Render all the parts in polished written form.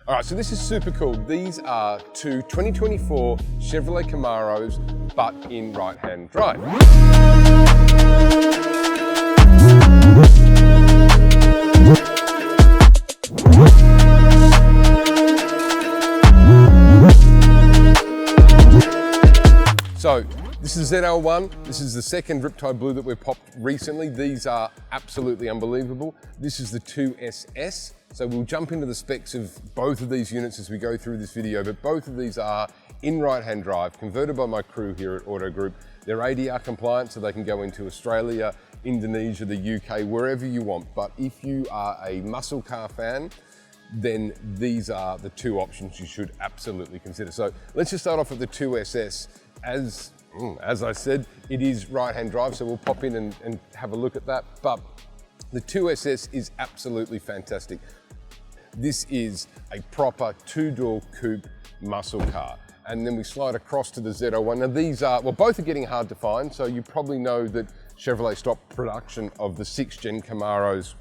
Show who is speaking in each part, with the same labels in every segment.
Speaker 1: All right, so this is super cool. These are two 2024 Chevrolet Camaros, but in right-hand drive. So this is ZL1. This is the second Riptide Blue that we've popped recently. These are absolutely unbelievable. This is the 2SS. So we'll jump into the specs of both of these units as we go through this video, but both of these are in right-hand drive, converted by my crew here at Autogroup. They're ADR compliant, so they can go into Australia, Indonesia, the UK, wherever you want. But if you are a muscle car fan, then these are the two options you should absolutely consider. So let's just start off with the 2SS. As I said, it is right-hand drive, so we'll pop in and have a look at that. But the 2SS is absolutely fantastic. This is a proper two-door coupe muscle car. And then we slide across to the ZL1. Now these are, well, both are getting hard to find, so you probably know that Chevrolet stopped production of the 6th gen Camaros,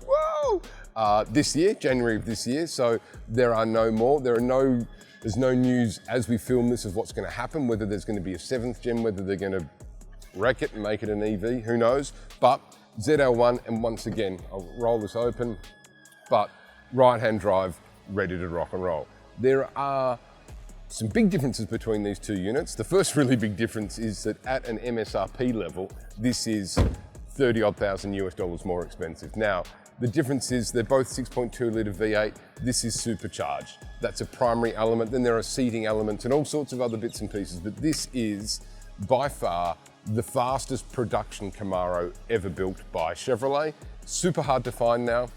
Speaker 1: this year, January of this year, so there are no more. There's no news as we film this of what's going to happen, whether there's going to be a 7th gen, whether they're going to wreck it and make it an EV, who knows. But ZL1, and once again, I'll roll this open, but right-hand drive, ready to rock and roll. There are some big differences between these two units. The first really big difference is that at an MSRP level, this is 30-odd thousand US dollars more expensive. Now, the difference is they're both 6.2 litre V8. This is supercharged. That's a primary element. Then there are seating elements and all sorts of other bits and pieces, but this is by far the fastest production Camaro ever built by Chevrolet. Super hard to find now,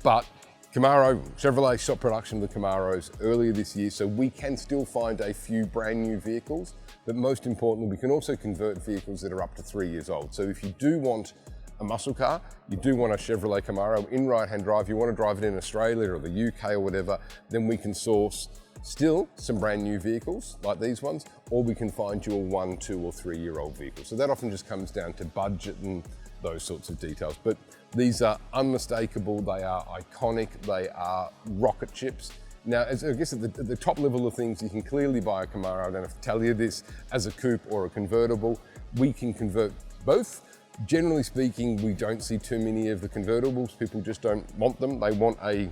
Speaker 1: but Chevrolet stopped production of the Camaros earlier this year, so we can still find a few brand new vehicles, but most importantly, we can also convert vehicles that are up to 3 years old. So if you do want a muscle car, you do want a Chevrolet Camaro in right-hand drive, you want to drive it in Australia or the UK or whatever, then we can source still some brand new vehicles like these ones, or we can find you a 1, 2 or 3 year old vehicle. So that often just comes down to budget and those sorts of details. But these are unmistakable, they are iconic, they are rocket ships. Now, I guess at the top level of things, you can clearly buy a Camaro. I don't have to tell you this, as a coupe or a convertible. We can convert both. Generally speaking, we don't see too many of the convertibles. People just don't want them. They want a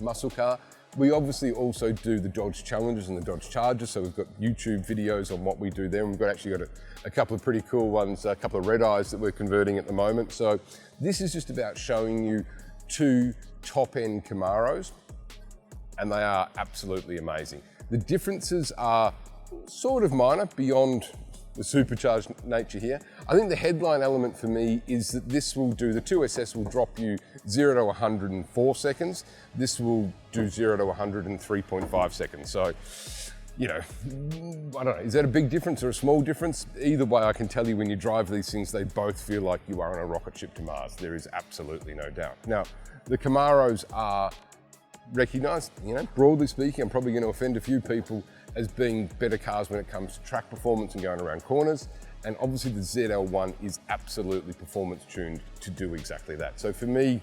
Speaker 1: muscle car. We obviously also do the Dodge Challengers and the Dodge Chargers, so we've got YouTube videos on what we do there, and we've actually got a couple of pretty cool ones, a couple of red eyes that we're converting at the moment. So this is just about showing you two top-end Camaros, and they are absolutely amazing. The differences are sort of minor beyond the supercharged nature here. I think the headline element for me is that this will do, the 2SS will drop you 0 to 100 in 4 seconds. This will do 0 to 100 in 3.5 seconds. So, you know, I don't know, is that a big difference or a small difference? Either way, I can tell you when you drive these things, they both feel like you are on a rocket ship to Mars. There is absolutely no doubt. Now, the Camaros are recognized, you know, broadly speaking, I'm probably going to offend a few people as being better cars when it comes to track performance and going around corners. And obviously the ZL1 is absolutely performance tuned to do exactly that. So for me,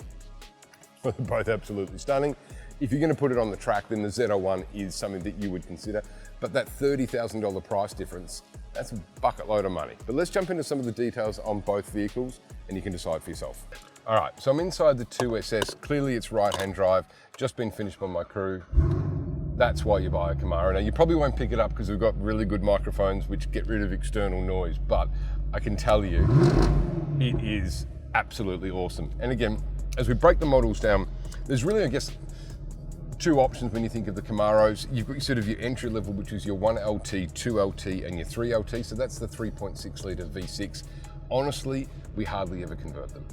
Speaker 1: they're both absolutely stunning. If you're going to put it on the track, then the ZL1 is something that you would consider. But that $30,000 price difference, that's a bucket load of money. But let's jump into some of the details on both vehicles and you can decide for yourself. All right, so I'm inside the 2SS. Clearly it's right-hand drive, just been finished by my crew. That's why you buy a Camaro. Now, you probably won't pick it up because we've got really good microphones which get rid of external noise, but I can tell you, it is absolutely awesome. And again, as we break the models down, there's really, I guess, two options when you think of the Camaros. You've got sort of your entry level, which is your 1LT, 2LT, and your 3LT. So that's the 3.6 litre V6. Honestly, we hardly ever convert them.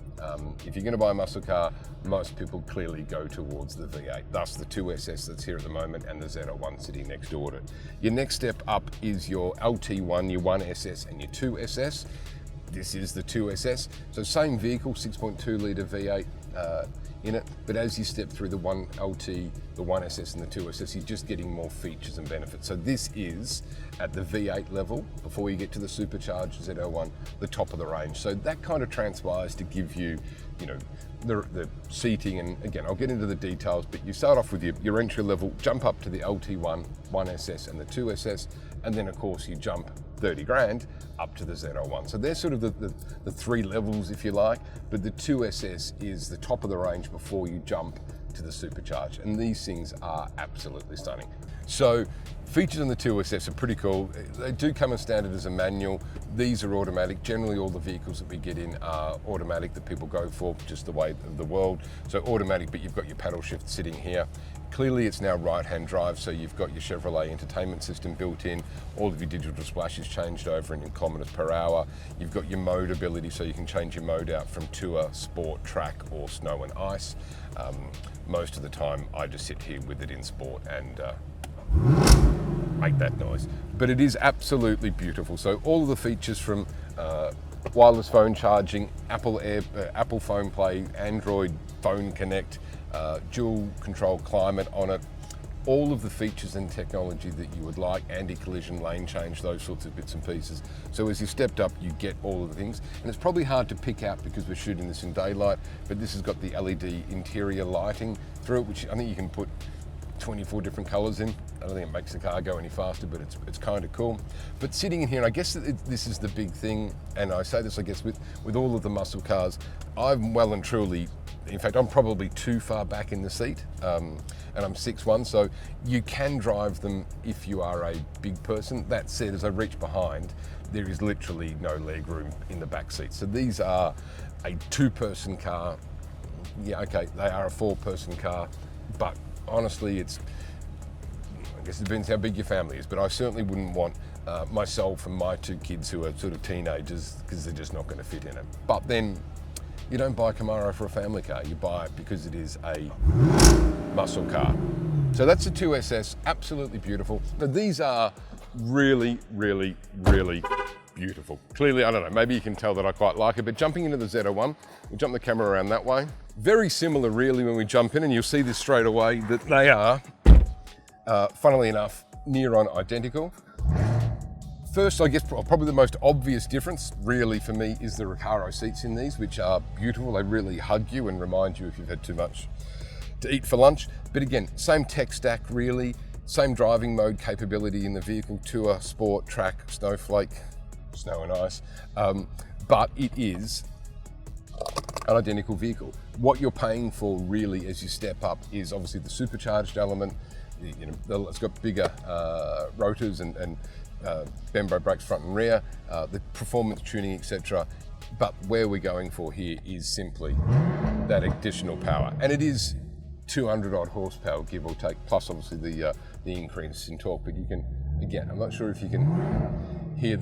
Speaker 1: If you're going to buy a muscle car, most people clearly go towards the V8. Thus the 2SS that's here at the moment and the ZL1 sitting next door to it. Your next step up is your LT1, your 1SS, and your 2SS. This is the 2SS. So same vehicle, 6.2 litre V8, in it, but as you step through the 1LT, the 1SS and the 2SS, you're just getting more features and benefits. So this is at the V8 level, before you get to the Supercharged ZL1, the top of the range. So that kind of transpires to give you, you know, the seating, and again, I'll get into the details, but you start off with your entry level, jump up to the LT1, 1SS and the 2SS, and then of course you jump 30 grand up to the ZL1. So they're sort of the three levels, if you like, but the 2SS is the top of the range before you jump to the Supercharged, and these things are absolutely stunning. So features on the 2SS are pretty cool. They do come as standard as a manual. These are automatic. Generally all the vehicles that we get in are automatic, that people go for, just the way of the world. So automatic, but you've got your paddle shift sitting here. Clearly it's now right-hand drive, so you've got your Chevrolet entertainment system built in, all of your digital splashes changed over in kilometers per hour. You've got your mode ability, so you can change your mode out from tour, sport, track, or snow and ice. Most of the time I just sit here with it in sport and make that noise. But it is absolutely beautiful. So all of the features from wireless phone charging, Apple Phone Play, Android Phone Connect, dual control climate on it, all of the features and technology that you would like, anti-collision, lane change, those sorts of bits and pieces. So as you stepped up, you get all of the things. And it's probably hard to pick out because we're shooting this in daylight, but this has got the LED interior lighting through it, which I think you can put 24 different colors in. I don't think it makes the car go any faster, but it's kind of cool. But sitting in here, and I guess this is the big thing, and I say this, I guess, with all of the muscle cars, I'm well and truly, in fact, I'm probably too far back in the seat, and I'm 6'1", so you can drive them if you are a big person. That said, as I reach behind, there is literally no leg room in the back seat. So these are a two-person car. Yeah, okay, they are a four-person car, but honestly, I guess it depends how big your family is, but I certainly wouldn't want myself and my two kids who are sort of teenagers, because they're just not going to fit in it. But then you don't buy a Camaro for a family car, you buy it because it is a muscle car. So that's the 2SS, absolutely beautiful. Now these are really, really, really beautiful. Clearly, I don't know, maybe you can tell that I quite like it, but jumping into the ZL1, we'll jump the camera around that way. Very similar really when we jump in, and you'll see this straight away that they are, funnily enough, near on identical. First, I guess probably the most obvious difference really for me is the Recaro seats in these, which are beautiful. They really hug you and remind you if you've had too much to eat for lunch. But again, same tech stack really, same driving mode capability in the vehicle, tour, sport, track, snowflake, snow and ice, but it is an identical vehicle. What you're paying for really as you step up is obviously the supercharged element. You know, it's got bigger rotors and Bembo brakes front and rear, the performance tuning, etc. But where we're going for here is simply that additional power, and it is 200 odd horsepower, give or take, plus obviously the increase in torque. But you can, again, I'm not sure if you can hear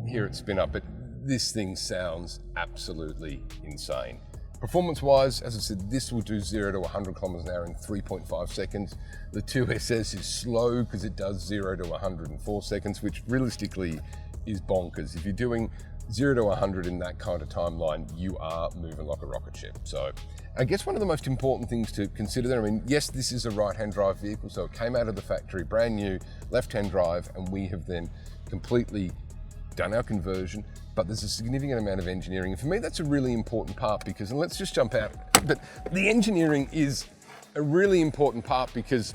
Speaker 1: hear it spin up, but this thing sounds absolutely insane. Performance-wise, as I said, this will do 0 to 100 kilometers an hour in 3.5 seconds. The 2SS is slow because it does 0 to 100 in 4 seconds, which realistically is bonkers. If you're doing 0 to 100 in that kind of timeline, you are moving like a rocket ship. So I guess one of the most important things to consider there, I mean, yes, this is a right-hand drive vehicle, so it came out of the factory brand new, left-hand drive, and we have then completely done our conversion, but there's a significant amount of engineering. And for me, that's a really important part because, and let's just jump out, but the engineering is a really important part because,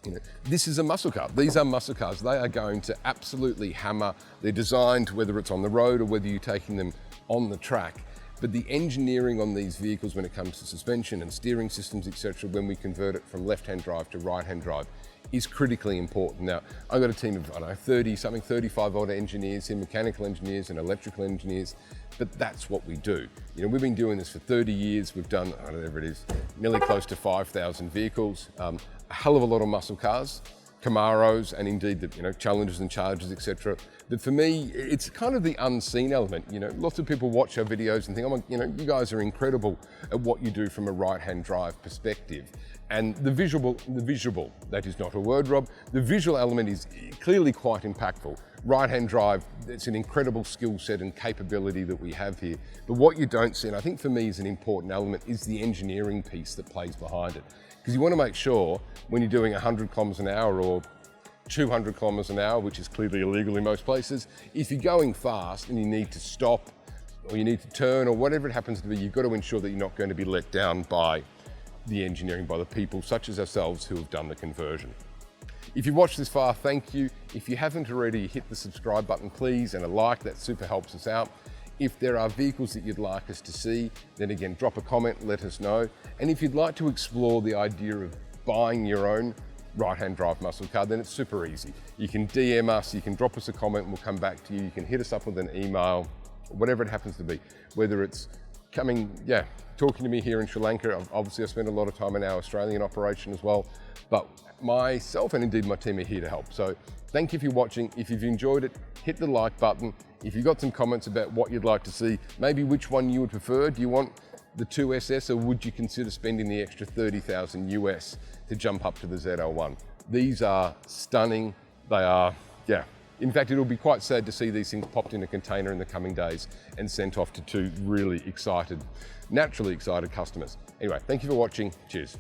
Speaker 1: you know, this is a muscle car. These are muscle cars. They are going to absolutely hammer. They're designed, whether it's on the road or whether you're taking them on the track. But the engineering on these vehicles when it comes to suspension and steering systems, etc., when we convert it from left-hand drive to right-hand drive, is critically important. Now, I've got a team of, I don't know, 35 odd engineers here, mechanical engineers and electrical engineers, but that's what we do. You know, we've been doing this for 30 years. We've done, whatever it is, nearly close to 5,000 vehicles, a hell of a lot of muscle cars. Camaros and indeed the Challengers and Chargers, etc. That for me, it's kind of the unseen element. Lots of people watch our videos and think, oh, you guys are incredible at what you do from a right-hand drive perspective. And the visual, that is not a word, Rob, the visual element is clearly quite impactful. Right-hand drive, it's an incredible skill set and capability that we have here. But what you don't see, and I think for me is an important element, is the engineering piece that plays behind it. Because you want to make sure when you're doing 100 kilometers an hour or 200 kilometers an hour, which is clearly illegal in most places, if you're going fast and you need to stop or you need to turn or whatever it happens to be, you've got to ensure that you're not going to be let down by the engineering, by the people such as ourselves who have done the conversion. If you've watched this far, thank you. If you haven't already, hit the subscribe button, please, and a like, that super helps us out. If there are vehicles that you'd like us to see, then again, drop a comment, let us know. And if you'd like to explore the idea of buying your own right-hand drive muscle car, then it's super easy. You can DM us, you can drop us a comment, and we'll come back to you. You can hit us up with an email, whatever it happens to be, whether it's talking to me here in Sri Lanka. Obviously, I spend a lot of time in our Australian operation as well, but myself and indeed my team are here to help. So thank you for watching. If you've enjoyed it, hit the like button. If you've got some comments about what you'd like to see, maybe which one you would prefer. Do you want the 2SS or would you consider spending the extra 30,000 US to jump up to the ZL1? These are stunning. They are, in fact, it'll be quite sad to see these things popped in a container in the coming days and sent off to two really excited, naturally excited customers. Anyway, thank you for watching. Cheers.